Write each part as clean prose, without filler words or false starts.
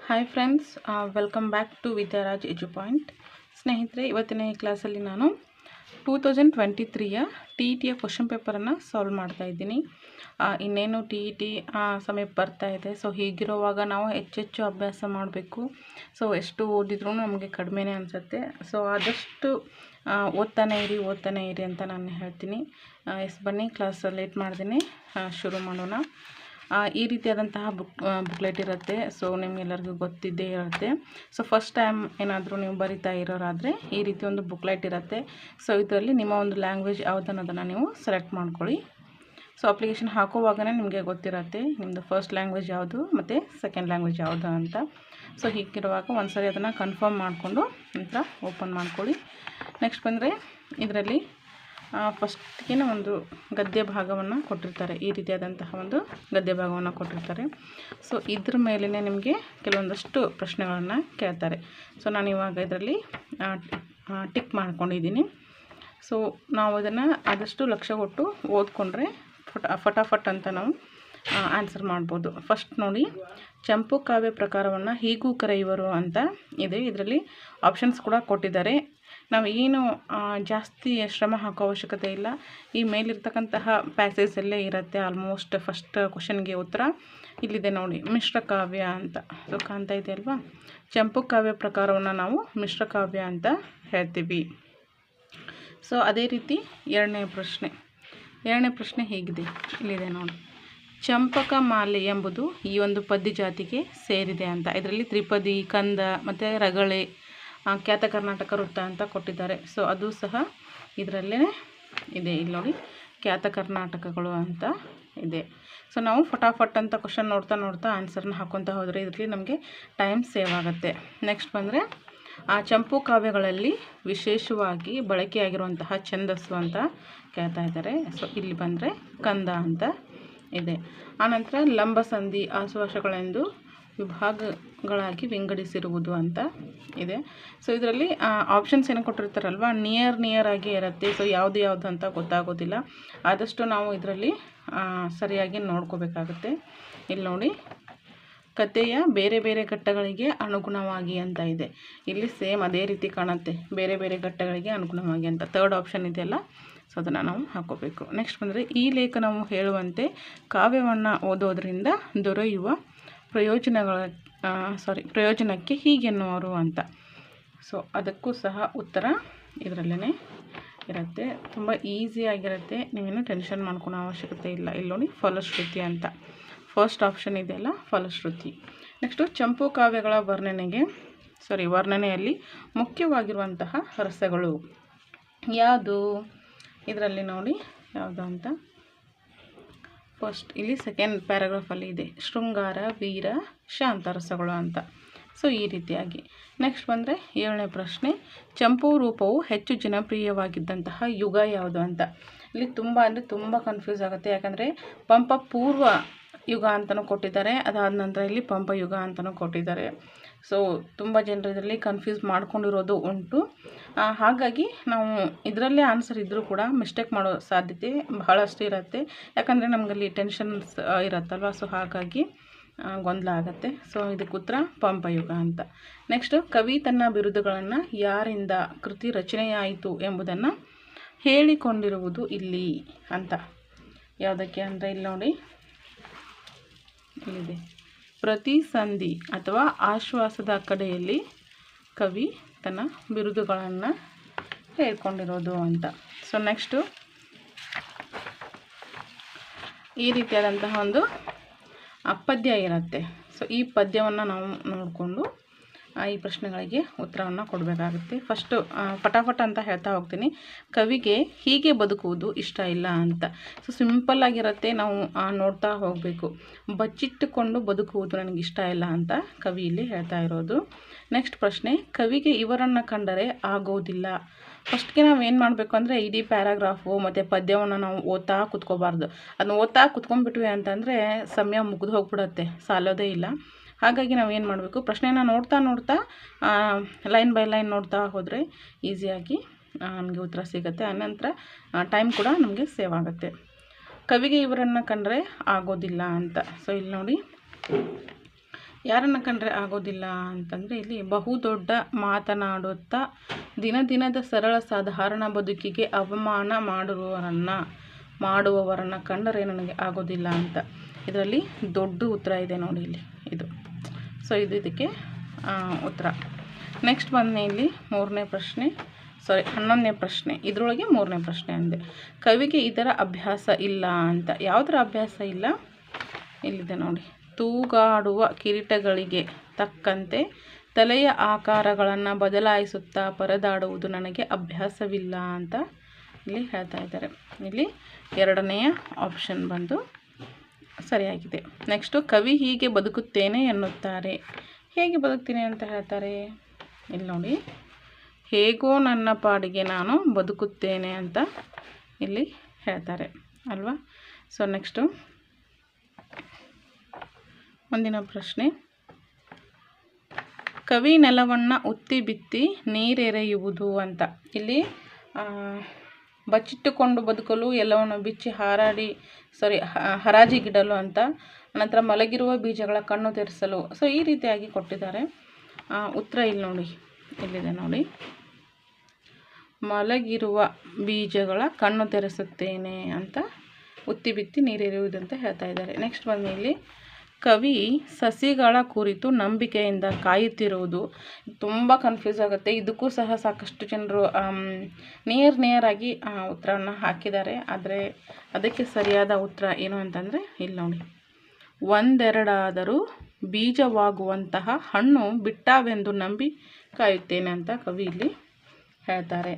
Hi friends, welcome back to Vidyaraj edu point. ಸ್ನೇಹಿತರೆ, ಇವತ್ತಿನ ಈ ಕ್ಲಾಸಲ್ಲಿ ನಾನು 2023ಯ ಟಿ ಇ ಟಿಯ ಕ್ವಶನ್ ಪೇಪರನ್ನು ಸಾಲ್ವ್ ಮಾಡ್ತಾ ಇದ್ದೀನಿ. ಇನ್ನೇನು ಟಿ ಇ ಟಿ ಸಮಯ ಬರ್ತಾ ಇದೆ. ಸೊ ಹೀಗಿರುವಾಗ ನಾವು ಹೆಚ್ಚೆಚ್ಚು ಅಭ್ಯಾಸ ಮಾಡಬೇಕು. ಸೊ ಎಷ್ಟು ಓದಿದ್ರೂ ನಮಗೆ ಕಡಿಮೆನೇ ಅನಿಸುತ್ತೆ. ಸೊ ಆದಷ್ಟು ಓದ್ತಾನೆ ಇರಿ ಅಂತ ನಾನು ಹೇಳ್ತೀನಿ. ಬನ್ನಿ, ಕ್ಲಾಸ್ ಲೇಟ್ ಮಾಡ್ತೀನಿ, ಶುರು ಮಾಡೋಣ. ಈ ರೀತಿಯಾದಂತಹ ಬುಕ್ಲೆಟ್ ಇರುತ್ತೆ. ಸೊ ನಿಮಗೆಲ್ಲರಿಗೂ ಗೊತ್ತಿದ್ದೇ ಇರುತ್ತೆ. ಸೊ ಫಸ್ಟ್ ಟೈಮ್ ಏನಾದರೂ ನೀವು ಬರಿತಾ ಇರೋರಾದರೆ ಈ ರೀತಿ ಒಂದು ಬುಕ್ಲೆಟ್ ಇರುತ್ತೆ. ಸೊ ಇದರಲ್ಲಿ ನಿಮ್ಮ ಒಂದು ಲ್ಯಾಂಗ್ವೇಜ್ ಯಾವುದನ್ನೋದನ್ನು ನೀವು ಸೆಲೆಕ್ಟ್ ಮಾಡ್ಕೊಳ್ಳಿ. ಸೊ ಅಪ್ಲಿಕೇಶನ್ ಹಾಕೋವಾಗಲೇ ನಿಮಗೆ ಗೊತ್ತಿರುತ್ತೆ ನಿಮ್ಮದು ಫಸ್ಟ್ ಲ್ಯಾಂಗ್ವೇಜ್ ಯಾವುದು ಮತ್ತು ಸೆಕೆಂಡ್ ಲ್ಯಾಂಗ್ವೇಜ್ ಯಾವುದು ಅಂತ. ಸೊ ಹೀಗಿರುವಾಗ ಒಂದು ಸರಿ ಅದನ್ನು ಕನ್ಫರ್ಮ್ ಮಾಡಿಕೊಂಡು ನಂತರ ಓಪನ್ ಮಾಡ್ಕೊಳ್ಳಿ. ನೆಕ್ಸ್ಟ್ ಬಂದರೆ ಇದರಲ್ಲಿ ಫಸ್ಟ್ಗೆ ಒಂದು ಗದ್ಯ ಭಾಗವನ್ನು ಕೊಟ್ಟಿರ್ತಾರೆ. ಈ ರೀತಿಯಾದಂತಹ ಒಂದು ಗದ್ಯ ಭಾಗವನ್ನು ಕೊಟ್ಟಿರ್ತಾರೆ. ಸೊ ಇದ್ರ ಮೇಲೇ ನಿಮಗೆ ಕೆಲವೊಂದಷ್ಟು ಪ್ರಶ್ನೆಗಳನ್ನು ಕೇಳ್ತಾರೆ. ಸೊ ನಾನು ಇವಾಗ ಇದರಲ್ಲಿ ಟಿಕ್ ಮಾಡ್ಕೊಂಡಿದ್ದೀನಿ. ಸೊ ನಾವು ಅದನ್ನು ಆದಷ್ಟು ಲಕ್ಷ್ಯ ಕೊಟ್ಟು ಓದ್ಕೊಂಡ್ರೆ ಫಟಾಫಟ್ ಅಂತ ನಾವು ಆನ್ಸರ್ ಮಾಡ್ಬೋದು. ಫಸ್ಟ್ ನೋಡಿ, ಚಂಪು ಕಾವ್ಯ ಪ್ರಕಾರವನ್ನು ಹೀಗೂ ಕರೆಯುವರು ಅಂತ ಇದೆ. ಇದರಲ್ಲಿ ಆಪ್ಷನ್ಸ್ ಕೂಡ ಕೊಟ್ಟಿದ್ದಾರೆ. ನಾವು ಏನು ಜಾಸ್ತಿ ಶ್ರಮ ಹಾಕೋ ಅವಶ್ಯಕತೆ ಇಲ್ಲ. ಈ ಮೇಲಿರ್ತಕ್ಕಂತಹ ಪ್ಯಾಸೇಜಲ್ಲೇ ಇರುತ್ತೆ. ಆಲ್ಮೋಸ್ಟ್ ಫಸ್ಟ್ ಕ್ವಶನ್ಗೆ ಉತ್ತರ ಇಲ್ಲಿದೆ ನೋಡಿ, ಮಿಶ್ರ ಕಾವ್ಯ ಅಂತ. ಸೊ ಕಾಣ್ತಾ ಇದೆ ಅಲ್ವಾ? ಚಂಪು ಕಾವ್ಯ ಪ್ರಕಾರವನ್ನು ನಾವು ಮಿಶ್ರ ಕಾವ್ಯ ಅಂತ ಹೇಳ್ತೀವಿ. ಸೊ ಅದೇ ರೀತಿ ಎರಡನೇ ಪ್ರಶ್ನೆ ಹೇಗಿದೆ, ಇಲ್ಲಿದೆ ನೋಡಿ. ಚಂಪಕ ಮಾಲೆ ಎಂಬುದು ಈ ಒಂದು ಪದ್ಯ ಜಾತಿಗೆ ಸೇರಿದೆ ಅಂತ. ಇದರಲ್ಲಿ ತ್ರಿಪದಿ, ಕಂದ ಮತ್ತು ರಗಳೆ, ಖ್ಯಾತ ಕರ್ನಾಟಕ ವೃತ್ತ ಅಂತ ಕೊಟ್ಟಿದ್ದಾರೆ. ಸೊ ಅದು ಸಹ ಇದರಲ್ಲೇ ಇದೆ. ಇಲ್ಲಿ ನೋಡಿ, ಖ್ಯಾತ ಕರ್ನಾಟಕಗಳು ಅಂತ ಇದೆ. ಸೊ ನಾವು ಫಟಾಫಟ್ ಅಂತ ಕ್ವಶನ್ ನೋಡ್ತಾ ಆನ್ಸರ್ನ ಹಾಕ್ಕೊತಾ ಹೋದರೆ ಇದರಲ್ಲಿ ನಮಗೆ ಟೈಮ್ ಸೇವ್ ಆಗುತ್ತೆ. ನೆಕ್ಸ್ಟ್ ಬಂದರೆ ಚಂಪು ಕಾವ್ಯಗಳಲ್ಲಿ ವಿಶೇಷವಾಗಿ ಬಳಕೆಯಾಗಿರುವಂತಹ ಛಂದಸ್ಸು ಅಂತ ಕೇಳ್ತಾ ಇದ್ದಾರೆ. ಸೊ ಇಲ್ಲಿ ಬಂದರೆ ಕಂದ ಅಂತ ಇದೆ. ಆನಂತರ ಲಂಬಸಂಧಿ ಆಶ್ವಾಸಗಳೆಂದು ವಿಭಾಗಗಳಾಗಿ ವಿಂಗಡಿಸಿರುವುದು ಅಂತ ಇದೆ. ಸೊ ಇದರಲ್ಲಿ ಆಪ್ಷನ್ಸ್ ಏನು ಕೊಟ್ಟಿರ್ತಾರಲ್ವ, ನಿಯರ್ ಆಗಿ ಇರುತ್ತೆ. ಸೊ ಯಾವುದು ಅಂತ ಗೊತ್ತಾಗೋದಿಲ್ಲ. ಆದಷ್ಟು ನಾವು ಇದರಲ್ಲಿ ಸರಿಯಾಗಿ ನೋಡ್ಕೋಬೇಕಾಗುತ್ತೆ. ಇಲ್ಲಿ ನೋಡಿ, ಕಥೆಯ ಬೇರೆ ಬೇರೆ ಘಟ್ಟಗಳಿಗೆ ಅನುಗುಣವಾಗಿ ಅಂತ ಇದೆ. ಇಲ್ಲಿ ಸೇಮ್ ಅದೇ ರೀತಿ ಕಾಣುತ್ತೆ, ಬೇರೆ ಬೇರೆ ಘಟ್ಟಗಳಿಗೆ ಅನುಗುಣವಾಗಿ ಅಂತ. ಥರ್ಡ್ ಆಪ್ಷನ್ ಇದೆಯಲ್ಲ, ಸೊ ಅದನ್ನು ನಾವು ಹಾಕೋಬೇಕು. ನೆಕ್ಸ್ಟ್ ಬಂದರೆ ಈ ಲೇಖನವು ಹೇಳುವಂತೆ ಕಾವ್ಯವನ್ನು ಓದೋದ್ರಿಂದ ದೊರೆಯುವ ಪ್ರಯೋಜನಕ್ಕೆ ಹೀಗೆನ್ನುವರು ಅಂತ. ಸೊ ಅದಕ್ಕೂ ಸಹ ಉತ್ತರ ಇದರಲ್ಲೇ ಇರುತ್ತೆ. ತುಂಬ ಈಸಿಯಾಗಿರುತ್ತೆ, ನೀವೇನು ಟೆನ್ಷನ್ ಮಾಡ್ಕೊಳೋ ಅವಶ್ಯಕತೆ ಇಲ್ಲ. ಇಲ್ಲಿ ನೋಡಿ, ಫಲಶ್ರುತಿ ಅಂತ ಫಸ್ಟ್ ಆಪ್ಷನ್ ಇದೆಯಲ್ಲ, ಫಲಶ್ರುತಿ. ನೆಕ್ಸ್ಟು ಚಂಪು ಕಾವ್ಯಗಳ ವರ್ಣನೆಯಲ್ಲಿ ಮುಖ್ಯವಾಗಿರುವಂತಹ ರಸಗಳು ಯಾವುದು? ಇದರಲ್ಲಿ ನೋಡಿ ಯಾವುದು ಅಂತ. ಫಸ್ಟ್ ಇಲ್ಲಿ ಸೆಕೆಂಡ್ ಪ್ಯಾರಾಗ್ರಾಫಲ್ಲಿ ಇದೆ, ಶೃಂಗಾರ, ವೀರ, ಶಾಂತ ರಸಗಳು ಅಂತ. ಸೊ ಈ ರೀತಿಯಾಗಿ. ನೆಕ್ಸ್ಟ್ ಬಂದರೆ ಏಳನೇ ಪ್ರಶ್ನೆ, ಚಂಪು ರೂಪವು ಹೆಚ್ಚು ಜನಪ್ರಿಯವಾಗಿದ್ದಂತಹ ಯುಗ ಯಾವುದು ಅಂತ. ಇಲ್ಲಿ ತುಂಬ ಕನ್ಫ್ಯೂಸ್ ಆಗುತ್ತೆ. ಯಾಕಂದರೆ ಪಂಪ ಪೂರ್ವ ಯುಗ ಅಂತಲೂ ಕೊಟ್ಟಿದ್ದಾರೆ, ಅದಾದ ನಂತರ ಇಲ್ಲಿ ಪಂಪ ಯುಗ ಅಂತಲೂ ಕೊಟ್ಟಿದ್ದಾರೆ. ಸೊ ತುಂಬ ಜನರು ಇದರಲ್ಲಿ ಕನ್ಫ್ಯೂಸ್ ಮಾಡ್ಕೊಂಡಿರೋದು ಉಂಟು. ಹಾಗಾಗಿ ನಾವು ಇದರಲ್ಲೇ ಆನ್ಸರ್ ಇದ್ದರೂ ಕೂಡ ಮಿಸ್ಟೇಕ್ ಮಾಡೋ ಸಾಧ್ಯತೆ ಬಹಳಷ್ಟು ಇರುತ್ತೆ. ಯಾಕಂದರೆ ನಮಗಲ್ಲಿ ಟೆನ್ಷನ್ಸ್ ಇರುತ್ತಲ್ವ. ಸೊ ಹಾಗಾಗಿ ಗೊಂದಲ ಆಗುತ್ತೆ. ಸೊ ಇದಕ್ಕೆ ಉತ್ತರ ಪಂಪಯುಗ ಅಂತ. ನೆಕ್ಸ್ಟು, ಕವಿ ತನ್ನ ಬಿರುದುಗಳನ್ನು ಯಾರಿಂದ ಕೃತಿ ರಚನೆಯಾಯಿತು ಎಂಬುದನ್ನು ಹೇಳಿಕೊಂಡಿರುವುದು ಇಲ್ಲಿ ಅಂತ. ಯಾವುದಕ್ಕೆ ಅಂದರೆ ಇಲ್ಲಿ ನೋಡಿ, ಇಲ್ಲಿದೆ, ಪ್ರತಿಸಂಧಿ ಅಥವಾ ಆಶ್ವಾಸದ ಕಡೆಯಲ್ಲಿ ಕವಿ ತನ್ನ ಬಿರುದುಗಳನ್ನು ಹೇಳ್ಕೊಂಡಿರೋದು ಅಂತ. ಸೊ ನೆಕ್ಸ್ಟು, ಈ ರೀತಿಯಾದಂತಹ ಒಂದು ಪದ್ಯ ಇರುತ್ತೆ. ಸೊ ಈ ಪದ್ಯವನ್ನು ನಾವು ನೋಡಿಕೊಂಡು ಈ ಪ್ರಶ್ನೆಗಳಿಗೆ ಉತ್ತರವನ್ನು ಕೊಡಬೇಕಾಗುತ್ತೆ. ಫಸ್ಟು ಫಟಾಫಟ್ ಅಂತ ಹೇಳ್ತಾ ಹೋಗ್ತೀನಿ. ಕವಿಗೆ ಹೀಗೆ ಬದುಕುವುದು ಇಷ್ಟ ಇಲ್ಲ ಅಂತ. ಸೊ ಸಿಂಪಲ್ಲಾಗಿರುತ್ತೆ, ನಾವು ನೋಡ್ತಾ ಹೋಗಬೇಕು. ಬಚ್ಚಿಟ್ಟುಕೊಂಡು ಬದುಕುವುದು ನನಗೆ ಇಷ್ಟ ಇಲ್ಲ ಅಂತ ಕವಿ ಇಲ್ಲಿ ಹೇಳ್ತಾ ಇರೋದು. ನೆಕ್ಸ್ಟ್ ಪ್ರಶ್ನೆ, ಕವಿಗೆ ಇವರನ್ನು ಕಂಡರೆ ಆಗೋದಿಲ್ಲ. ಫಸ್ಟ್ಗೆ ನಾವು ಏನು ಮಾಡಬೇಕು ಅಂದರೆ ಇಡೀ ಪ್ಯಾರಾಗ್ರಾಫು ಮತ್ತು ಪದ್ಯವನ್ನು ನಾವು ಓದ್ತಾ ಕೂತ್ಕೋಬಾರ್ದು. ಅದನ್ನ ಓದ್ತಾ ಕೂತ್ಕೊಂಡ್ಬಿಟ್ವಿ ಅಂತಂದರೆ ಸಮಯ ಮುಗಿದು ಹೋಗ್ಬಿಡುತ್ತೆ, ಸಾಲೋದೇ ಇಲ್ಲ. ಹಾಗಾಗಿ ನಾವು ಏನು ಮಾಡಬೇಕು, ಪ್ರಶ್ನೆನ ನೋಡ್ತಾ ಲೈನ್ ಬೈ ಲೈನ್ ನೋಡ್ತಾ ಹೋದರೆ ಈಸಿಯಾಗಿ ನಮಗೆ ಉತ್ತರ ಸಿಗುತ್ತೆ. ಆನಂತರ ಟೈಮ್ ಕೂಡ ನಮಗೆ ಸೇವ್ ಆಗುತ್ತೆ. ಕವಿಗೆ ಇವರನ್ನು ಕಂಡರೆ ಆಗೋದಿಲ್ಲ ಅಂತ. ಸೊ ಇಲ್ಲಿ ನೋಡಿ, ಯಾರನ್ನು ಕಂಡ್ರೆ ಆಗೋದಿಲ್ಲ ಅಂತಂದರೆ ಇಲ್ಲಿ ಬಹುದೊಡ್ಡ ಮಾತನಾಡುತ್ತಾ ದಿನದ ಸರಳ ಸಾಧಾರಣ ಬದುಕಿಗೆ ಅವಮಾನ ಮಾಡುವವರನ್ನು ಕಂಡರೆ ನನಗೆ ಆಗೋದಿಲ್ಲ ಅಂತ. ಇದರಲ್ಲಿ ದೊಡ್ಡ ಉತ್ತರ ಇದೆ ನೋಡಿ ಇಲ್ಲಿ ಇದು. ಸೊ ಇದಕ್ಕೆ ಉತ್ತರ. ನೆಕ್ಸ್ಟ್ ಬಂದು ಇಲ್ಲಿ 11ನೇ ಪ್ರಶ್ನೆ, ಇದರೊಳಗೆ 3ನೇ ಪ್ರಶ್ನೆ ಅಂದೆ. ಕವಿಗೆ ಇದರ ಅಭ್ಯಾಸ ಇಲ್ಲ ಅಂತ. ಯಾವುದರ ಅಭ್ಯಾಸ ಇಲ್ಲ? ಇಲ್ಲಿದೆ ನೋಡಿ. ತೂಗಾಡುವ ಕಿರೀಟಗಳಿಗೆ ತಕ್ಕಂತೆ ತಲೆಯ ಆಕಾರಗಳನ್ನು ಬದಲಾಯಿಸುತ್ತಾ ಪರದಾಡುವುದು ನನಗೆ ಅಭ್ಯಾಸವಿಲ್ಲ ಅಂತ ಇಲ್ಲಿ ಹೇಳ್ತಾ ಇದ್ದಾರೆ. ಇಲ್ಲಿ 2ನೆಯ ಆಪ್ಷನ್ ಬಂದು ಸರಿಯಾಗಿದೆ. ನೆಕ್ಸ್ಟು ಕವಿ ಹೀಗೆ ಬದುಕುತ್ತೇನೆ ಎನ್ನುತ್ತಾರೆ. ಹೇಗೆ ಬದುಕ್ತೀನಿ ಅಂತ ಹೇಳ್ತಾರೆ? ಇಲ್ಲಿ ನೋಡಿ, ಹೇಗೋ ನನ್ನ ಪಾಡಿಗೆ ನಾನು ಬದುಕುತ್ತೇನೆ ಅಂತ ಇಲ್ಲಿ ಹೇಳ್ತಾರೆ ಅಲ್ವಾ. ಸೊ ನೆಕ್ಸ್ಟು ಮುಂದಿನ ಪ್ರಶ್ನೆ, ಕವಿ ನೆಲವನ್ನು ಉತ್ತಿ ಬಿತ್ತಿ ನೀರೆರೆಯುವುದು ಅಂತ. ಇಲ್ಲಿ ಬಚ್ಚಿಟ್ಟುಕೊಂಡು ಬದುಕಲು, ಎಲ್ಲವನ್ನು ಬಿಚ್ಚಿ ಹರಾಜಿಗಿಡಲು ಅಂತ. ನಂತರ ಮಲಗಿರುವ ಬೀಜಗಳ ಕಣ್ಣು ತೆರೆಸಲು. ಸೊ ಈ ರೀತಿಯಾಗಿ ಕೊಟ್ಟಿದ್ದಾರೆ. ಉತ್ತರ ಇಲ್ಲಿ ನೋಡಿ, ಇಲ್ಲಿದೆ ನೋಡಿ. ಮಲಗಿರುವ ಬೀಜಗಳ ಕಣ್ಣು ತೆರೆಸುತ್ತೇನೆ ಅಂತ ಉತ್ತಿ ಬಿತ್ತಿ ನೀರೆರೆಯುವುದು ಅಂತ ಹೇಳ್ತಾ ಇದ್ದಾರೆ. ನೆಕ್ಸ್ಟ್ ಬಂದು ಇಲ್ಲಿ ಕವಿ ಸಸಿಗಳ ಕುರಿತು ನಂಬಿಕೆಯಿಂದ ಕಾಯುತ್ತಿರುವುದು. ತುಂಬ ಕನ್ಫ್ಯೂಸ್ ಆಗುತ್ತೆ. ಇದಕ್ಕೂ ಸಹ ಸಾಕಷ್ಟು ಜನರು ನೇರಾಗಿ ಉತ್ತರವನ್ನು ಹಾಕಿದ್ದಾರೆ. ಆದರೆ ಅದಕ್ಕೆ ಸರಿಯಾದ ಉತ್ತರ ಏನು ಅಂತಂದರೆ ಇಲ್ಲಿ ನೋಡಿ, ಒಂದೆರಡಾದರೂ ಬೀಜವಾಗುವಂತಹ ಹಣ್ಣು ಬಿಟ್ಟಾವೆಂದು ನಂಬಿ ಕಾಯುತ್ತೇನೆ ಅಂತ ಕವಿ ಇಲ್ಲಿ ಹೇಳ್ತಾರೆ.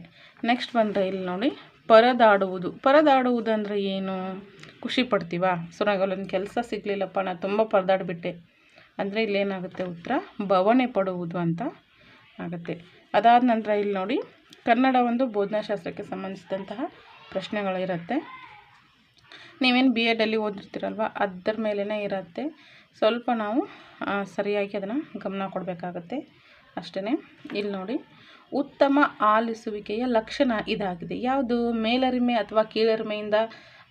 ನೆಕ್ಸ್ಟ್ ಬಂದರೆ ಇಲ್ಲಿ ನೋಡಿ, ಪರದಾಡುವುದು ಅಂದರೆ ಏನು? ಖುಷಿ ಪಡ್ತೀವ? ಸೊ ನನಗೊಂದು ಕೆಲಸ ಸಿಗಲಿಲ್ಲಪ್ಪ, ನಾನು ತುಂಬ ಪರದಾಡಿಬಿಟ್ಟೆ ಅಂದರೆ ಇಲ್ಲೇನಾಗುತ್ತೆ ಉತ್ತರ ಬವಣೆ ಪಡುವುದು ಅಂತ ಆಗುತ್ತೆ. ಅದಾದ ನಂತರ ಇಲ್ಲಿ ನೋಡಿ, ಕನ್ನಡ ಒಂದು ಬೋಧನಾಶಾಸ್ತ್ರಕ್ಕೆ ಸಂಬಂಧಿಸಿದಂತಹ ಪ್ರಶ್ನೆಗಳಿರುತ್ತೆ. ನೀವೇನು BEdಲ್ಲಿ ಓದಿರ್ತೀರಲ್ವ, ಅದರ ಮೇಲೇ ಇರುತ್ತೆ. ಸ್ವಲ್ಪ ನಾವು ಸರಿಯಾಗಿ ಅದನ್ನು ಗಮನ ಕೊಡಬೇಕಾಗತ್ತೆ ಅಷ್ಟೇ. ಇಲ್ಲಿ ನೋಡಿ, ಉತ್ತಮ ಆಲಿಸುವಿಕೆಯ ಲಕ್ಷಣ ಇದಾಗಿದೆ. ಯಾವುದು? ಮೇಲರಿಮೆ ಅಥವಾ ಕೀಳರಿಮೆಯಿಂದ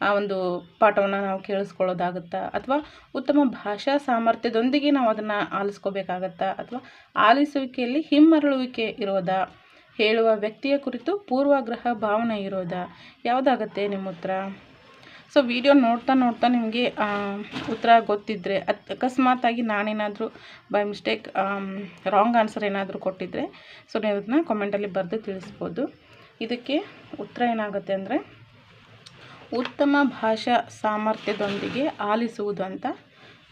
ಆ ಒಂದು ಪಾಠವನ್ನು ನಾವು ಕೇಳಿಸ್ಕೊಳ್ಳೋದಾಗುತ್ತಾ, ಅಥವಾ ಉತ್ತಮ ಭಾಷಾ ಸಾಮರ್ಥ್ಯದೊಂದಿಗೆ ನಾವು ಅದನ್ನು ಆಲಿಸ್ಕೋಬೇಕಾಗತ್ತಾ, ಅಥವಾ ಆಲಿಸುವಿಕೆಯಲ್ಲಿ ಹಿಮ್ಮರಳುವಿಕೆ ಇರೋದಾ, ಹೇಳುವ ವ್ಯಕ್ತಿಯ ಕುರಿತು ಪೂರ್ವಾಗ್ರಹ ಭಾವನೆ ಇರೋದಾ? ಯಾವುದಾಗತ್ತೆ ನಿಮ್ಮ ಉತ್ತರ? ಸೊ ವಿಡಿಯೋ ನೋಡ್ತಾ ನಿಮಗೆ ಉತ್ತರ ಗೊತ್ತಿದ್ದರೆ, ಅಕಸ್ಮಾತಾಗಿ ನಾನೇನಾದರೂ ಬೈ ಮಿಸ್ಟೇಕ್ ರಾಂಗ್ ಆನ್ಸರ್ ಏನಾದರೂ ಕೊಟ್ಟಿದ್ದರೆ ಸೊ ನೀವು ಅದನ್ನ ಕಾಮೆಂಟಲ್ಲಿ ಬರೆದು ತಿಳಿಸ್ಬೋದು. ಇದಕ್ಕೆ ಉತ್ತರ ಏನಾಗುತ್ತೆ ಅಂದರೆ ಉತ್ತಮ ಭಾಷಾ ಸಾಮರ್ಥ್ಯದೊಂದಿಗೆ ಆಲಿಸುವುದು ಅಂತ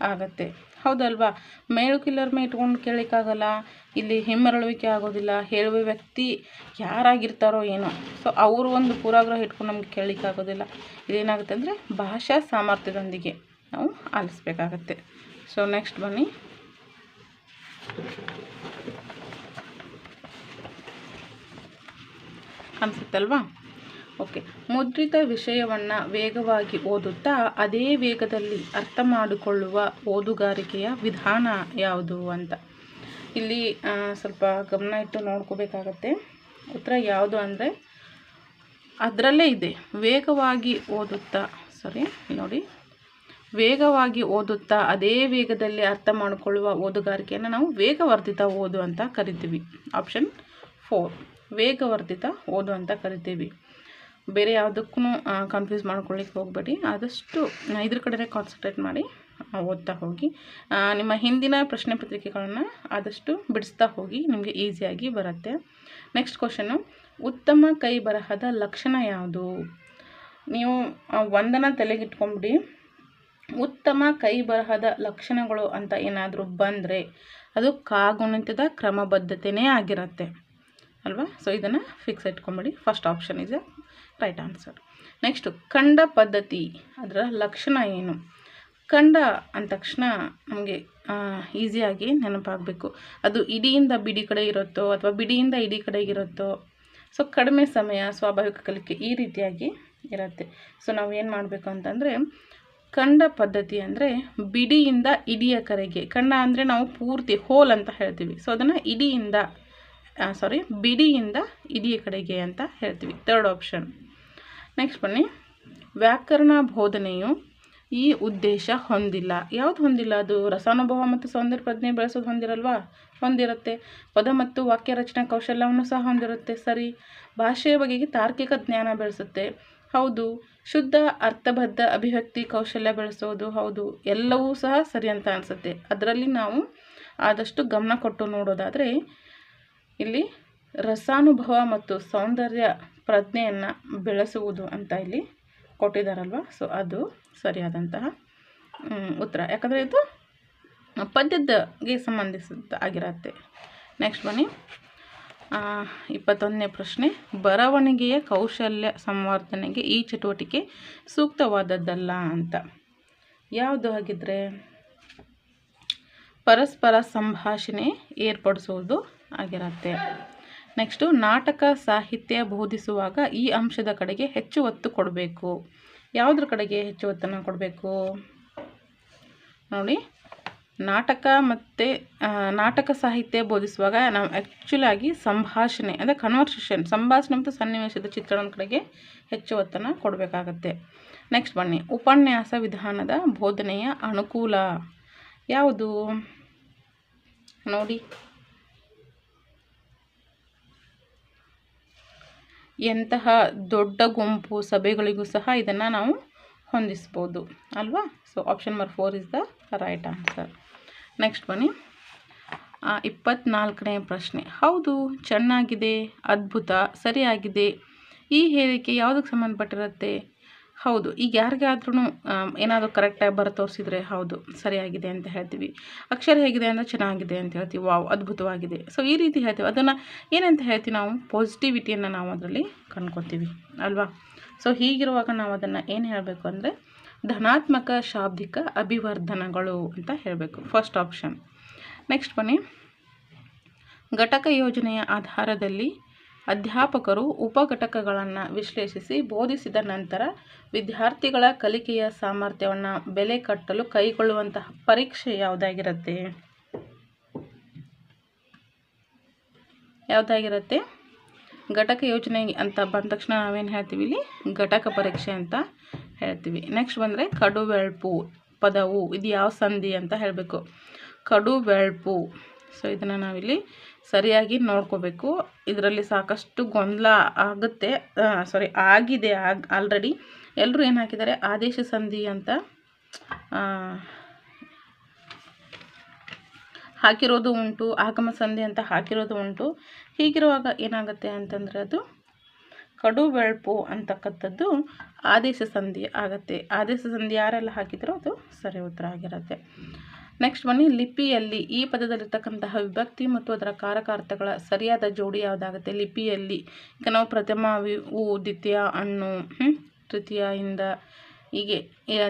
ಆಗತ್ತೆ. ಹೌದಲ್ವಾ? ಮೇಲು ಕೀಳರಿಮೆ ಇಟ್ಕೊಂಡು ಕೇಳಲಿಕ್ಕಾಗಲ್ಲ, ಇಲ್ಲಿ ಹಿಮ್ಮರಳುವಿಕೆ ಆಗೋದಿಲ್ಲ, ಹೇಳುವ ವ್ಯಕ್ತಿ ಯಾರಾಗಿರ್ತಾರೋ ಏನೋ, ಸೊ ಅವರು ಒಂದು ಪೂರ್ವಾಗ್ರಹ ಇಟ್ಕೊಂಡು ನಮ್ಗೆ ಕೇಳಲಿಕ್ಕಾಗೋದಿಲ್ಲ. ಇದೇನಾಗುತ್ತೆ ಅಂದರೆ ಭಾಷಾ ಸಾಮರ್ಥ್ಯದೊಂದಿಗೆ ನಾವು ಆಲಿಸ್ಬೇಕಾಗತ್ತೆ. ಸೊ ನೆಕ್ಸ್ಟ್ ಬನ್ನಿ, ಅನಿಸುತ್ತಲ್ವಾ? ಓಕೆ. ಮುದ್ರಿತ ವಿಷಯವನ್ನು ವೇಗವಾಗಿ ಓದುತ್ತಾ ಅದೇ ವೇಗದಲ್ಲಿ ಅರ್ಥ ಮಾಡಿಕೊಳ್ಳುವ ಓದುಗಾರಿಕೆಯ ವಿಧಾನ ಯಾವುದು ಅಂತ. ಇಲ್ಲಿ ಸ್ವಲ್ಪ ಗಮನ ಇಟ್ಟು ನೋಡ್ಕೋಬೇಕಾಗತ್ತೆ. ಉತ್ತರ ಯಾವುದು ಅಂದರೆ ಅದರಲ್ಲೇ ಇದೆ, ವೇಗವಾಗಿ ಓದುತ್ತಾ ಅದೇ ವೇಗದಲ್ಲಿ ಅರ್ಥ ಮಾಡಿಕೊಳ್ಳುವ ಓದುಗಾರಿಕೆಯನ್ನು ನಾವು ವೇಗವರ್ಧಿತ ಓದು ಅಂತ ಕರಿತೀವಿ. ಆಪ್ಷನ್ 4, ವೇಗವರ್ಧಿತ ಓದು ಅಂತ ಕರಿತೀವಿ. ಬೇರೆ ಯಾವುದಕ್ಕೂ ಕನ್ಫ್ಯೂಸ್ ಮಾಡ್ಕೊಳ್ಳಿಕ್ಕೆ ಹೋಗಬೇಡಿ. ಆದಷ್ಟು ಇದ್ರ ಕಡೆ ಕಾನ್ಸಂಟ್ರೇಟ್ ಮಾಡಿ ಓದ್ತಾ ಹೋಗಿ. ನಿಮ್ಮ ಹಿಂದಿನ ಪ್ರಶ್ನೆ ಪತ್ರಿಕೆಗಳನ್ನು ಆದಷ್ಟು ಬಿಡಿಸ್ತಾ ಹೋಗಿ, ನಿಮಗೆ ಈಸಿಯಾಗಿ ಬರುತ್ತೆ. ನೆಕ್ಸ್ಟ್ ಕ್ವಶನ್ನು, ಉತ್ತಮ ಕೈ ಬರಹದ ಲಕ್ಷಣ ಯಾವುದು? ನೀವು ಒಂದನ್ನು ತಲೆಗಿಟ್ಕೊಂಬಿಡಿ. ಉತ್ತಮ ಕೈ ಬರಹದ ಲಕ್ಷಣಗಳು ಅಂತ ಏನಾದರೂ ಬಂದರೆ ಅದು ಕಾಗುಣಿತದ ಕ್ರಮಬದ್ಧತೆಯೇ ಆಗಿರುತ್ತೆ ಅಲ್ವಾ. ಸೊ ಇದನ್ನು ಫಿಕ್ಸ್ ಇಟ್ಕೊಂಬಿಡಿ. First option is a right answer. Next, ಕಂಡ ಪದ್ಧತಿ, ಅದರ ಲಕ್ಷಣ ಏನು? ಕಂಡ ಅಂದ ತಕ್ಷಣ ನಮಗೆ ಈಸಿಯಾಗಿ ನೆನಪಾಗಬೇಕು. ಅದು ಇಡಿಯಿಂದ ಬಿಡಿ ಕಡೆ ಇರುತ್ತೋ ಅಥವಾ ಬಿಡಿಯಿಂದ ಇಡಿ ಕಡೆಗೆ ಇರುತ್ತೋ. ಸೊ ಕಡಿಮೆ ಸಮಯ, ಸ್ವಾಭಾವಿಕ ಕಲಿಕೆ ಈ ರೀತಿಯಾಗಿ ಇರುತ್ತೆ. ಸೊ ನಾವು ಏನು ಮಾಡಬೇಕು ಅಂತಂದರೆ, ಕಂಡ ಪದ್ಧತಿ ಅಂದರೆ ಬಿಡಿಯಿಂದ ಇಡಿಯ ಕಡೆಗೆ. ಕಂಡ ಅಂದರೆ ನಾವು ಪೂರ್ತಿ ಹೋಲ್ ಅಂತ ಹೇಳ್ತೀವಿ. ಸೊ ಅದನ್ನು ಬಿಡಿಯಿಂದ ಇಡಿಯ ಕಡೆಗೆ ಅಂತ ಹೇಳ್ತೀವಿ. Third option. ನೆಕ್ಸ್ಟ್ ಬನ್ನಿ, ವ್ಯಾಕರಣ ಬೋಧನೆಯು ಈ ಉದ್ದೇಶ ಹೊಂದಿಲ್ಲ. ಯಾವುದು ಹೊಂದಿಲ್ಲ? ಅದು ರಸಾನುಭವ ಮತ್ತು ಸೌಂದರ್ಯ ಪ್ರಜ್ಞೆ ಬೆಳೆಸೋದು ಹೊಂದಿರಲ್ವಾ? ಹೊಂದಿರುತ್ತೆ. ಪದ ಮತ್ತು ವಾಕ್ಯ ರಚನಾ ಕೌಶಲ್ಯವನ್ನು ಸಹ ಹೊಂದಿರುತ್ತೆ. ಸರಿ. ಭಾಷೆಯ ಬಗೆಗೆ ತಾರ್ಕಿಕ ಜ್ಞಾನ ಬೆಳೆಸುತ್ತೆ. ಹೌದು. ಶುದ್ಧ ಅರ್ಥಬದ್ಧ ಅಭಿವ್ಯಕ್ತಿ ಕೌಶಲ್ಯ ಬೆಳೆಸೋದು. ಹೌದು. ಎಲ್ಲವೂ ಸಹ ಸರಿ ಅಂತ ಅನಿಸುತ್ತೆ. ಅದರಲ್ಲಿ ನಾವು ಆದಷ್ಟು ಗಮನ ಕೊಟ್ಟು ನೋಡೋದಾದರೆ ಇಲ್ಲಿ ರಸಾನುಭವ ಮತ್ತು ಸೌಂದರ್ಯ ಪ್ರಜ್ಞೆಯನ್ನು ಬೆಳೆಸುವುದು ಅಂತ ಇಲ್ಲಿ ಕೊಟ್ಟಿದ್ದಾರಲ್ವ. ಸೊ ಅದು ಸರಿಯಾದಂತಹ ಉತ್ತರ. ಯಾಕಂದರೆ ಇದು ಪದ್ಯಕ್ಕೆ ಸಂಬಂಧಿಸಿದ ಆಗಿರುತ್ತೆ. ನೆಕ್ಸ್ಟ್ ಬನ್ನಿ 21ನೇ ಪ್ರಶ್ನೆ. ಬರವಣಿಗೆಯ ಕೌಶಲ್ಯ ಸಂವರ್ಧನೆಗೆ ಈ ಚಟುವಟಿಕೆ ಸೂಕ್ತವಾದದ್ದಲ್ಲ ಅಂತ ಯಾವುದು ಆಗಿದ್ರೆ ಪರಸ್ಪರ ಸಂಭಾಷಣೆ ಏರ್ಪಡಿಸುವುದು ಆಗಿರುತ್ತೆ. ನೆಕ್ಸ್ಟು ನಾಟಕ ಸಾಹಿತ್ಯ ಬೋಧಿಸುವಾಗ ಈ ಅಂಶದ ಕಡೆಗೆ ಹೆಚ್ಚು ಒತ್ತು ಕೊಡಬೇಕು. ಯಾವುದ್ರ ಕಡೆಗೆ ಹೆಚ್ಚು ಒತ್ತನ್ನು ಕೊಡಬೇಕು ನೋಡಿ. ನಾಟಕ ಸಾಹಿತ್ಯ ಬೋಧಿಸುವಾಗ ನಾವು ಆ್ಯಕ್ಚುಲಾಗಿ ಸಂಭಾಷಣೆ ಅಂದರೆ ಕನ್ವರ್ಸೇಷನ್, ಸಂಭಾಷಣೆ ಮತ್ತು ಸನ್ನಿವೇಶದ ಚಿತ್ರಣದ ಕಡೆಗೆ ಹೆಚ್ಚು ಒತ್ತನ್ನು ಕೊಡಬೇಕಾಗತ್ತೆ. ನೆಕ್ಸ್ಟ್ ಬನ್ನಿ. ಉಪನ್ಯಾಸ ವಿಧಾನದ ಬೋಧನೆಯ ಅನುಕೂಲ ಯಾವುದು ನೋಡಿ. ಎಂತಹ ದೊಡ್ಡ ಗುಂಪು ಸಭೆಗಳಿಗೂ ಸಹ ಇದನ್ನು ನಾವು ಹೊಂದಿಸ್ಬೋದು ಅಲ್ವಾ. So option number 4 is the right answer. Next ಬನ್ನಿ 24ನೇ ಪ್ರಶ್ನೆ. ಹೌದು, ಚೆನ್ನಾಗಿದೆ, ಅದ್ಭುತ, ಸರಿಯಾಗಿದೆ ಈ ಹೇಳಿಕೆ ಯಾವುದಕ್ಕೆ ಸಂಬಂಧಪಟ್ಟಿರುತ್ತೆ? ಹೌದು. ಈಗ ಯಾರಿಗಾದ್ರೂ ಏನಾದರೂ ಕರೆಕ್ಟಾಗಿ ಬರ ತೋರಿಸಿದ್ರೆ ಹೌದು ಸರಿಯಾಗಿದೆ ಅಂತ ಹೇಳ್ತೀವಿ. ಅಕ್ಷರ ಹೇಗಿದೆ ಅಂದರೆ ಚೆನ್ನಾಗಿದೆ ಅಂತ ಹೇಳ್ತೀವಿ, ವಾವ್ ಅದ್ಭುತವಾಗಿದೆ. ಸೊ ಈ ರೀತಿ ಹೇಳ್ತೀವಿ. ಅದನ್ನು ಏನಂತ ಹೇಳ್ತೀವಿ ನಾವು? ಪಾಸಿಟಿವಿಟಿಯನ್ನು ನಾವು ಅದರಲ್ಲಿ ಕಂಡ್ಕೊತೀವಿ ಅಲ್ವಾ. ಸೊ ಹೀಗಿರುವಾಗ ನಾವು ಅದನ್ನು ಏನು ಹೇಳಬೇಕು ಅಂದರೆ ಧನಾತ್ಮಕ ಶಾಬ್ದಿಕ ಅಭಿವರ್ಧನಗಳು ಅಂತ ಹೇಳಬೇಕು. First option. ನೆಕ್ಸ್ಟ್ ಬನ್ನಿ. ಘಟಕ ಯೋಜನೆಯ ಆಧಾರದಲ್ಲಿ ಅಧ್ಯಾಪಕರು ಉಪಘಟಕಗಳನ್ನು ವಿಶ್ಲೇಷಿಸಿ ಬೋಧಿಸಿದ ನಂತರ ವಿದ್ಯಾರ್ಥಿಗಳ ಕಲಿಕೆಯ ಸಾಮರ್ಥ್ಯವನ್ನು ಬೆಲೆ ಕಟ್ಟಲು ಕೈಗೊಳ್ಳುವಂತಹ ಪರೀಕ್ಷೆ ಯಾವುದಾಗಿರುತ್ತೆ? ಯಾವುದಾಗಿರುತ್ತೆ? ಘಟಕ ಯೋಜನೆ ಅಂತ ಬಂದ ತಕ್ಷಣ ನಾವೇನು ಹೇಳ್ತೀವಿ? ಇಲ್ಲಿ ಘಟಕ ಪರೀಕ್ಷೆ ಅಂತ ಹೇಳ್ತೀವಿ. ನೆಕ್ಸ್ಟ್ ಬಂದರೆ ಕಡುವೆಳ್ಪು ಪದವು ಇದು ಯಾವ ಸಂಧಿ ಅಂತ ಹೇಳಬೇಕು. ಕಡುವೆಳ್ಪು. ಸೊ ಇದನ್ನು ನಾವಿಲ್ಲಿ ಸರಿಯಾಗಿ ನೋಡ್ಕೋಬೇಕು. ಇದರಲ್ಲಿ ಸಾಕಷ್ಟು ಗೊಂದಲ ಆಗುತ್ತೆ. ಆಗಿದೆ ಆಲ್ರೆಡಿ. ಎಲ್ಲರೂ ಏನು ಹಾಕಿದ್ದಾರೆ? ಆದೇಶ ಸಂಧಿ ಅಂತ ಹಾಕಿರೋದು ಉಂಟು, ಆಗಮ ಸಂಧಿ ಅಂತ ಹಾಕಿರೋದು ಉಂಟು. ಹೀಗಿರುವಾಗ ಏನಾಗುತ್ತೆ ಅಂತಂದರೆ ಅದು ಕಡುವೆಳ್ಪು ಅಂತಕ್ಕಂಥದ್ದು ಆದೇಶ ಸಂಧಿ ಆಗುತ್ತೆ. ಆದೇಶ ಸಂಧಿ ಯಾರೆಲ್ಲ ಹಾಕಿದ್ರೋ ಅದು ಸರಿ ಉತ್ತರ ಆಗಿರುತ್ತೆ. ನೆಕ್ಸ್ಟ್ ಬನ್ನಿ. ಲಿಪಿಯಲ್ಲಿ ಈ ಪದದಲ್ಲಿರ್ತಕ್ಕಂತಹ ವಿಭಕ್ತಿ ಮತ್ತು ಅದರ ಕಾರಕಾರ್ಥಗಳ ಸರಿಯಾದ ಜೋಡಿ ಯಾವುದಾಗುತ್ತೆ? ಲಿಪಿಯಲ್ಲಿ ಈಗ ನಾವು ಪ್ರಥಮ ದ್ವಿತೀಯ ಅಣ್ಣು, ತೃತೀಯ ಇಂದ ಹೀಗೆ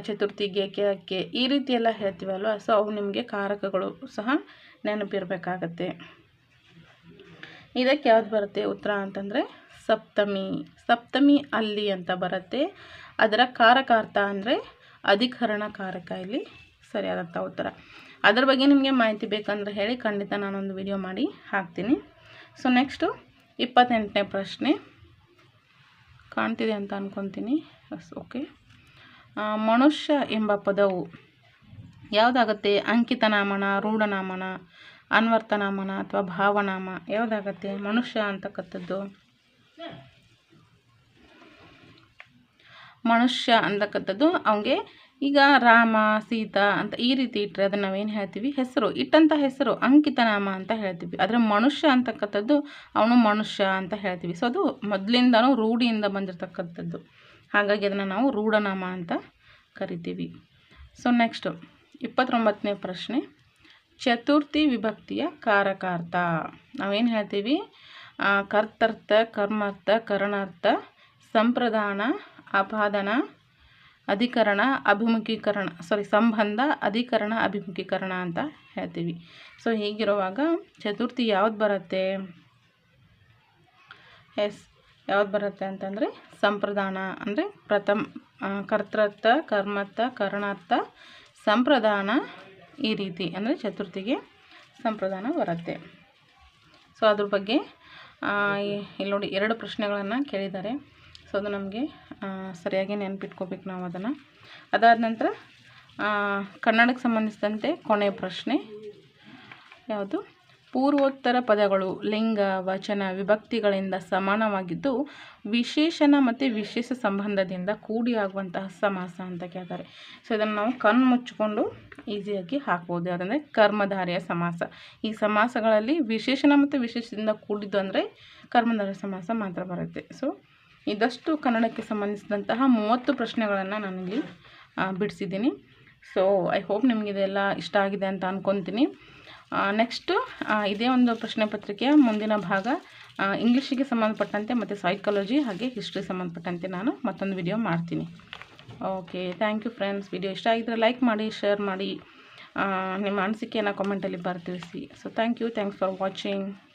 ಚತುರ್ಥಿಗೆ ಕೆ ಈ ರೀತಿ ಎಲ್ಲ ಹೇಳ್ತೀವಲ್ವ. ಸೊ ಅವು ನಿಮಗೆ ಕಾರಕಗಳು ಸಹ ನೆನಪಿರಬೇಕಾಗತ್ತೆ. ಇದಕ್ಕೆ ಯಾವ್ದು ಬರುತ್ತೆ ಉತ್ತರ ಅಂತಂದರೆ ಸಪ್ತಮಿ. ಸಪ್ತಮಿ ಅಲ್ಲಿ ಅಂತ ಬರುತ್ತೆ. ಅದರ ಕಾರಕಾರ್ಥ ಅಂದರೆ ಅಧಿಕರಣ ಕಾರಕ ಇಲ್ಲಿ ಸರಿಯಾದಂಥ ಉತ್ತರ. ಅದರ ಬಗ್ಗೆ ನಿಮಗೆ ಮಾಹಿತಿ ಬೇಕಂದ್ರೆ ಹೇಳಿ, ಖಂಡಿತ ನಾನೊಂದು ವಿಡಿಯೋ ಮಾಡಿ ಹಾಕ್ತೀನಿ. ಸೊ ನೆಕ್ಸ್ಟು 28ನೇ ಪ್ರಶ್ನೆ ಕಾಣ್ತಿದೆ ಅಂತ ಅಂದ್ಕೊತೀನಿ. ಓಕೆ. ಮನುಷ್ಯ ಎಂಬ ಪದವು ಯಾವುದಾಗತ್ತೆ? ಅಂಕಿತನಾಮನ, ರೂಢನಾಮನ, ಅನ್ವರ್ಥನಾಮನ ಅಥವಾ ಭಾವನಾಮ ಯಾವುದಾಗತ್ತೆ? ಮನುಷ್ಯ ಅಂತಕ್ಕಂಥದ್ದು ಅವನಿಗೆ ಈಗ ರಾಮ, ಸೀತಾ ಅಂತ ಈ ರೀತಿ ಇಟ್ಟರೆ ಅದನ್ನು ನಾವೇನು ಹೇಳ್ತೀವಿ? ಹೆಸರು. ಇಟ್ಟಂಥ ಹೆಸರು ಅಂಕಿತನಾಮ ಅಂತ ಹೇಳ್ತೀವಿ. ಆದರೆ ಮನುಷ್ಯ ಅಂತಕ್ಕಂಥದ್ದು ಅವನು ಮನುಷ್ಯ ಅಂತ ಹೇಳ್ತೀವಿ. ಸೊ ಅದು ಮೊದಲಿಂದನೂ ರೂಢಿಯಿಂದ ಬಂದಿರತಕ್ಕಂಥದ್ದು. ಹಾಗಾಗಿ ಅದನ್ನು ನಾವು ರೂಢನಾಮ ಅಂತ ಕರಿತೀವಿ. ಸೊ ನೆಕ್ಸ್ಟು 29ನೇ ಪ್ರಶ್ನೆ. ಚತುರ್ಥಿ ವಿಭಕ್ತಿಯ ಕಾರಕಾರ್ಥ ನಾವೇನು ಹೇಳ್ತೀವಿ? ಕರ್ತರ್ಥ, ಕರ್ಮಾರ್ಥ, ಕರಣಾರ್ಥ, ಸಂಪ್ರದಾನ, ಅಪಾದಾನ, ಅಧಿಕರಣ, ಸಂಬಂಧ, ಅಧಿಕರಣ, ಅಭಿಮುಖೀಕರಣ ಅಂತ ಹೇಳ್ತೀವಿ. ಸೊ ಹೀಗಿರುವಾಗ ಚತುರ್ಥಿ ಯಾವ್ದು ಬರುತ್ತೆ? ಯಾವ್ದು ಬರುತ್ತೆ ಅಂತಂದರೆ ಸಂಪ್ರದಾನ. ಅಂದರೆ ಕರ್ತರ್ಥ, ಕರ್ಮಾರ್ಥ, ಕರಣಾರ್ಥ, ಸಂಪ್ರದಾನ ಈ ರೀತಿ ಅಂದರೆ ಚತುರ್ಥಿಗೆ ಸಂಪ್ರದಾನ ಬರುತ್ತೆ. ಸೊ ಅದ್ರ ಬಗ್ಗೆ ಇಲ್ಲಿ ನೋಡಿ 2 ಪ್ರಶ್ನೆಗಳನ್ನು ಕೇಳಿದ್ದಾರೆ. ಸೊ ಅದು ನಮಗೆ ಸರಿಯಾಗಿ ನೆನಪಿಟ್ಕೋಬೇಕು ನಾವು ಅದನ್ನು. ಅದಾದ ನಂತರ ಕನ್ನಡಕ್ಕೆ ಸಂಬಂಧಿಸಿದಂತೆ ಕೊನೆಯ ಪ್ರಶ್ನೆ ಯಾವುದು? ಪೂರ್ವೋತ್ತರ ಪದಗಳು ಲಿಂಗ ವಚನ ವಿಭಕ್ತಿಗಳಿಂದ ಸಮಾನವಾಗಿದ್ದು ವಿಶೇಷಣ ಮತ್ತು ವಿಶೇಷ ಸಂಬಂಧದಿಂದ ಕೂಡಿ ಆಗುವಂತಹ ಸಮಾಸ ಅಂತ ಕೇಳ್ತಾರೆ. ಸೊ ಇದನ್ನು ನಾವು ಕಣ್ಣು ಮುಚ್ಚಿಕೊಂಡು ಈಸಿಯಾಗಿ ಹಾಕ್ಬೋದು. ಯಾವುದಂದರೆ ಕರ್ಮಧಾರೆಯ ಸಮಾಸ. ಈ ಸಮಾಸಗಳಲ್ಲಿ ವಿಶೇಷಣ ಮತ್ತು ವಿಶೇಷದಿಂದ ಕೂಡಿದ್ದು ಅಂದರೆ ಕರ್ಮಧಾರೆಯ ಸಮಾಸ ಮಾತ್ರ ಬರುತ್ತೆ. ಸೊ ಇದಷ್ಟು ಕನ್ನಡಕ್ಕೆ ಸಂಬಂಧಿಸಿದಂತಹ 30 ಪ್ರಶ್ನೆಗಳನ್ನು ನಾನಿಲ್ಲಿ ಬಿಡಿಸಿದ್ದೀನಿ. ಸೊ ಐ ಹೋಪ್ ನಿಮಗಿದೆಲ್ಲ ಇಷ್ಟ ಆಗಿದೆ ಅಂತ ಅಂದ್ಕೊತೀನಿ. ನೆಕ್ಸ್ಟು ಇದೇ ಒಂದು ಪ್ರಶ್ನೆ ಪತ್ರಿಕೆಯ ಮುಂದಿನ ಭಾಗ ಇಂಗ್ಲೀಷಿಗೆ ಸಂಬಂಧಪಟ್ಟಂತೆ ಮತ್ತು ಸೈಕಾಲಜಿ ಹಾಗೆ ಹಿಸ್ಟ್ರಿ ಸಂಬಂಧಪಟ್ಟಂತೆ ನಾನು ಮತ್ತೊಂದು ವಿಡಿಯೋ ಮಾಡ್ತೀನಿ. Okay, thank you friends. Video ಇಷ್ಟ ಆಗಿದ್ದರೆ ಲೈಕ್ ಮಾಡಿ, ಶೇರ್ ಮಾಡಿ, ನಿಮ್ಮ ಅನಿಸಿಕೆಯನ್ನು ಕಾಮೆಂಟಲ್ಲಿ ತಿಳಿಸಿ. So thank you, thanks for watching.